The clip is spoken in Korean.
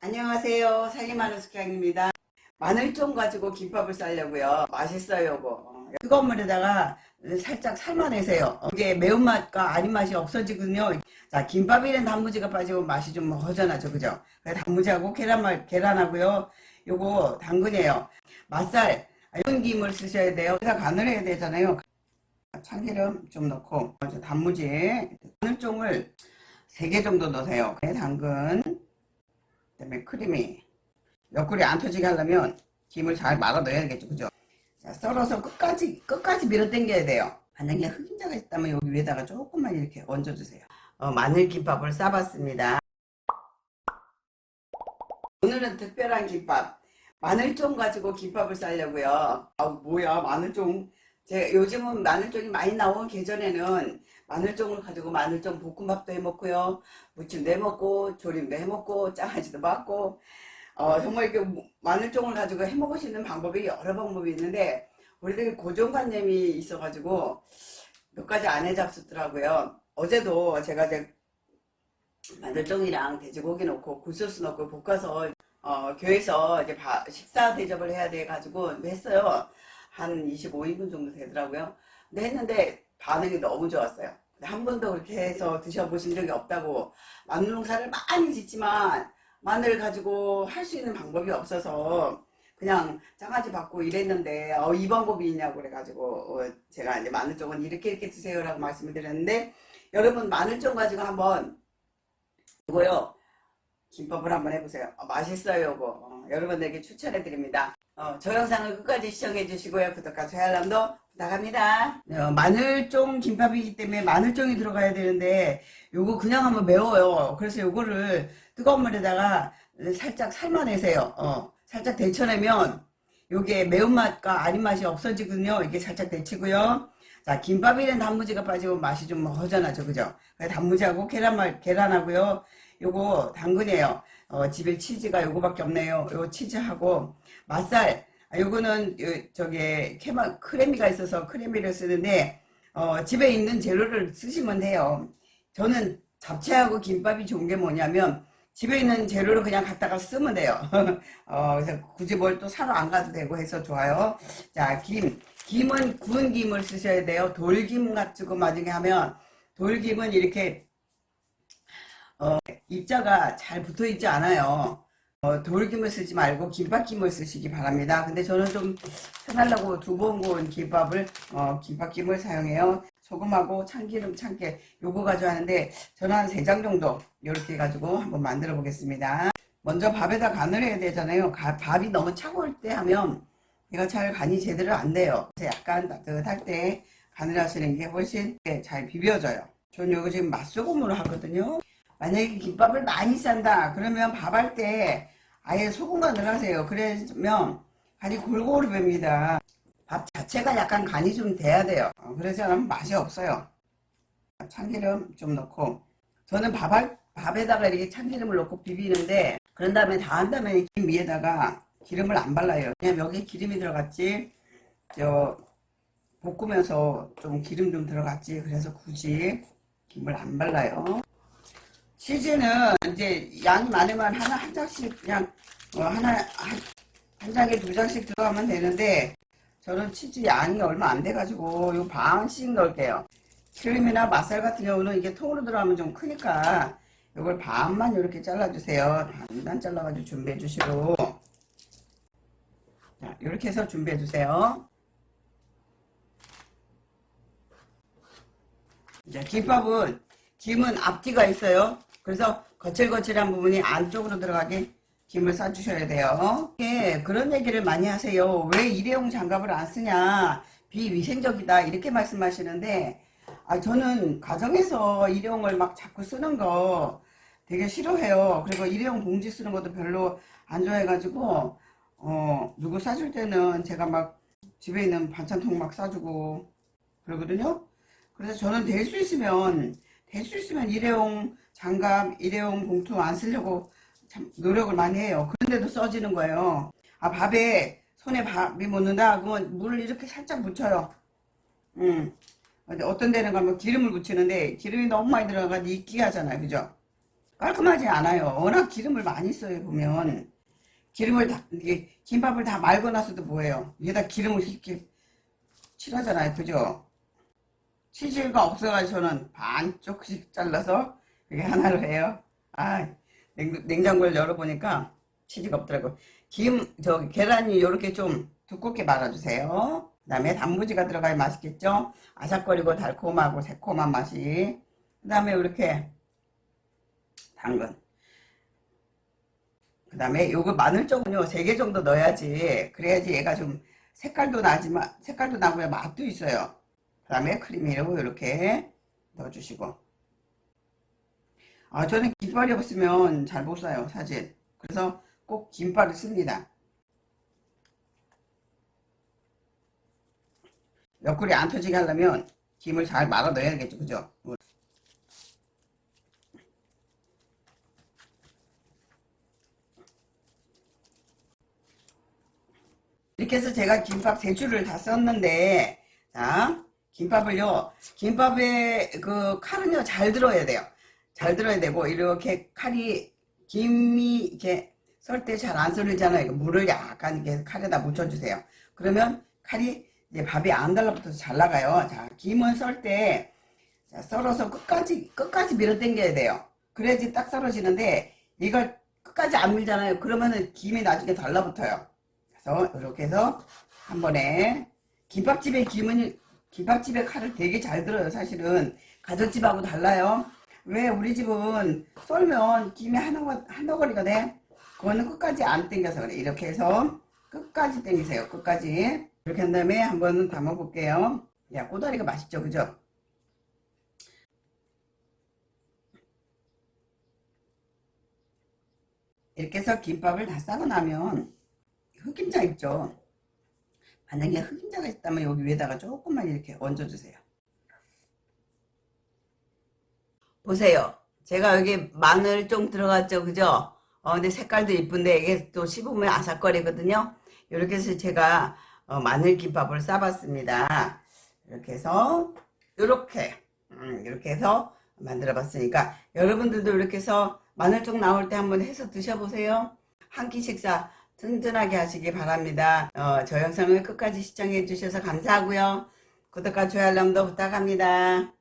안녕하세요. 살림하는 숙향입니다. 마늘종 가지고 김밥을 싸려고요. 맛있어요, 이거. 뜨거운 물에다가 살짝 삶아내세요. 이게 매운맛과 아린 맛이 없어지거든요. 자, 김밥에는 단무지가 빠지고 맛이 좀 허전하죠, 그죠? 그래서 단무지하고 계란하고요. 요거 당근이에요. 맛살, 얇은 김을 쓰셔야 돼요. 그래서 간을 해야 되잖아요. 참기름 좀 넣고, 단무지, 마늘종을 3개 정도 넣으세요. 당근, 그다음에 크림이 옆구리 안 터지게 하려면 김을 잘 말아 넣어야 겠죠, 그죠? 자, 썰어서 끝까지 밀어 당겨야 돼요. 만약에 흑임자가 있다면 여기 위에다가 조금만 이렇게 얹어주세요. 마늘 김밥을 싸봤습니다. 오늘은 특별한 김밥, 마늘종 가지고 김밥을 싸려고요. 뭐야, 마늘종. 제가 요즘은 마늘종이 많이 나온 계절에는 마늘종을 가지고 마늘종 볶음밥도 해먹고요, 무침도 해먹고, 조림도 해먹고, 장아찌도 받고, 정말 이렇게 마늘종을 가지고 해먹을 수 있는 방법이 여러 방법이 있는데, 우리들 고정관념이 있어가지고 몇 가지 안 해잡수더라고요. 어제도 제가 이제 마늘종이랑 돼지고기 넣고 굴소스 넣고 볶아서 교회에서 이제 식사 대접을 해야 돼 가지고 했어요. 한 25인분 정도 되더라고요. 근데 했는데 반응이 너무 좋았어요. 한 번도 그렇게 해서 드셔보신 적이 없다고. 마늘 농사를 많이 짓지만 마늘 가지고 할 수 있는 방법이 없어서 그냥 장아찌 받고 이랬는데 이 방법이 있냐고 그래가지고 제가 이제 마늘종은 이렇게 드세요 라고 말씀을 드렸는데, 여러분 마늘종 가지고 한번 이거요 김밥을 한번 해보세요. 맛있어요 이거. 여러분들에게 추천해 드립니다. 저 영상을 끝까지 시청해 주시고요, 구독과 좋아요 알람도 부탁합니다. 마늘종 김밥이기 때문에 마늘종이 들어가야 되는데 요거 그냥 하면 매워요. 그래서 요거를 뜨거운 물에다가 살짝 삶아내세요. 살짝 데쳐내면 요게 매운맛과 아린 맛이 없어지거든요. 이게 살짝 데치고요. 자, 김밥에는 단무지가 빠지고 맛이 좀 허전하죠, 그죠? 단무지하고 계란하고요. 요거 당근이에요. 집에 치즈가 요거밖에 없네요. 요 치즈하고 맛살. 요거는 저기 크래미가 있어서 크래미를 쓰는데 집에 있는 재료를 쓰시면 돼요. 저는 잡채하고 김밥이 좋은 게 뭐냐면 집에 있는 재료를 그냥 갖다가 쓰면 돼요. 그래서 굳이 뭘 또 사러 안 가도 되고 해서 좋아요. 자, 김은 구운 김을 쓰셔야 돼요. 돌김 가지고 만약에 하면, 돌김은 이렇게 입자가 잘 붙어 있지 않아요. 돌김을 쓰지 말고 김밥김을 쓰시기 바랍니다. 근데 저는 좀 편하려고 두 번 구운 김밥김을 사용해요. 소금하고 참기름, 참깨 요거 가지고 하는데 저는 한 3장 정도 이렇게 해가지고 한번 만들어 보겠습니다. 먼저 밥에다 간을 해야 되잖아요. 밥이 너무 차가울 때 하면 얘가 잘 간이 제대로 안 돼요. 그래서 약간 따뜻할 때 간을 하시는 게 훨씬 잘 비벼져요. 저는 요거 지금 맛소금으로 하거든요. 만약에 김밥을 많이 싼다 그러면 밥할 때 아예 소금 간을 하세요. 그러면 간이 골고루 뱄니다. 밥 자체가 약간 간이 좀 돼야 돼요. 그러지 않으면 맛이 없어요. 참기름 좀 넣고, 저는 밥에다가 이렇게 참기름을 넣고 비비는데, 그런 다음에 다 한 다음에 김 위에다가 기름을 안 발라요. 그냥 여기 기름이 들어갔지, 볶으면서 좀 기름 좀 들어갔지, 그래서 굳이 김을 안 발라요. 치즈는 이제 양이 많으면 한 장씩 그냥 한 장에 2장씩 들어가면 되는데, 저는 치즈 양이 얼마 안 돼가지고 요 반씩 넣을게요. 크림이나 맛살 같은 경우는 이게 통으로 들어가면 좀 크니까 요걸 반만 이렇게 잘라주세요. 반만 잘라가지고 준비해 주시고, 자, 이렇게 해서 준비해 주세요. 이제 김은 앞뒤가 있어요. 그래서 거칠거칠한 부분이 안쪽으로 들어가게 김을 싸주셔야 돼요. 그런 얘기를 많이 하세요. 왜 일회용 장갑을 안 쓰냐, 비위생적이다 이렇게 말씀하시는데, 저는 가정에서 일회용을 막 자꾸 쓰는 거 되게 싫어해요. 그리고 일회용 봉지 쓰는 것도 별로 안 좋아해가지고 누구 싸줄 때는 제가 막 집에 있는 반찬통 막 싸주고 그러거든요. 그래서 저는 될 수 있으면 일회용 장갑, 일회용 봉투 안 쓰려고 참 노력을 많이 해요. 그런데도 써지는 거예요. 밥에 손에 밥이 묻는다 그러면 물을 이렇게 살짝 묻혀요. 근데 어떤 데는 가면 기름을 묻히는데 기름이 너무 많이 들어가서 익게 하잖아요, 그죠? 깔끔하지 않아요. 워낙 기름을 많이 써요. 보면 기름을 다 이게 김밥을 다 말고 나서도 뭐예요? 위에다 기름을 이렇게 칠하잖아요. 그죠? 치즈가 없어가지고 저는 반쪽씩 잘라서 그게 하나로 해요. 아, 냉장고를 열어보니까 치즈가 없더라고. 계란이 이렇게 좀 두껍게 말아주세요. 그 다음에 단무지가 들어가야 맛있겠죠? 아삭거리고 달콤하고 새콤한 맛이. 그 다음에 이렇게 당근. 그 다음에 요거 마늘종은요 3개 정도 넣어야지. 그래야지 얘가 좀 색깔도 나고요. 맛도 있어요. 그 다음에 크림이라고 이렇게 넣어주시고. 저는 김발이 없으면 잘 못 사요, 사실. 그래서 꼭 김발을 씁니다. 옆구리 안 터지게 하려면 김을 잘 말아 넣어야겠죠, 그죠? 이렇게 해서 제가 김밥 3줄을 다 썼는데, 자, 김밥의 그 칼은요, 잘 들어야 돼요. 잘 들어야 되고, 이렇게 김이 이렇게 썰 때 잘 안 썰리잖아요. 물을 약간 이렇게 칼에다 묻혀주세요. 그러면 칼이 이제 밥이 안 달라붙어서 잘 나가요. 자, 김을 썰 때, 썰어서 끝까지 밀어 당겨야 돼요. 그래야지 딱 썰어지는데, 이걸 끝까지 안 밀잖아요. 그러면은 김이 나중에 달라붙어요. 그래서 이렇게 해서 한 번에 김밥집의 칼을 되게 잘 들어요. 사실은 가정집하고 달라요. 왜 우리 집은 썰면 김이 한 덩어리가 돼. 그거는 끝까지 안 당겨서 그래. 이렇게 해서 끝까지 당기세요. 끝까지 이렇게 한 다음에 한번 담아 볼게요. 야, 꼬다리가 맛있죠, 그죠? 이렇게 해서 김밥을 다 싸고 나면 흑임자 있죠. 만약에 흑임자가 있다면 여기 위에다가 조금만 이렇게 얹어주세요. 보세요. 제가 여기 마늘 좀 들어갔죠, 그죠? 근데 색깔도 이쁜데 이게 또 씹으면 아삭거리거든요. 이렇게 해서 제가 마늘 김밥을 싸봤습니다. 이렇게 해서 이렇게 해서 만들어 봤으니까 여러분들도 이렇게 해서 마늘쪽 나올 때 한번 해서 드셔보세요. 한 끼 식사 든든하게 하시기 바랍니다. 저 영상을 끝까지 시청해 주셔서 감사하고요. 구독과 좋아요 알람도 부탁합니다.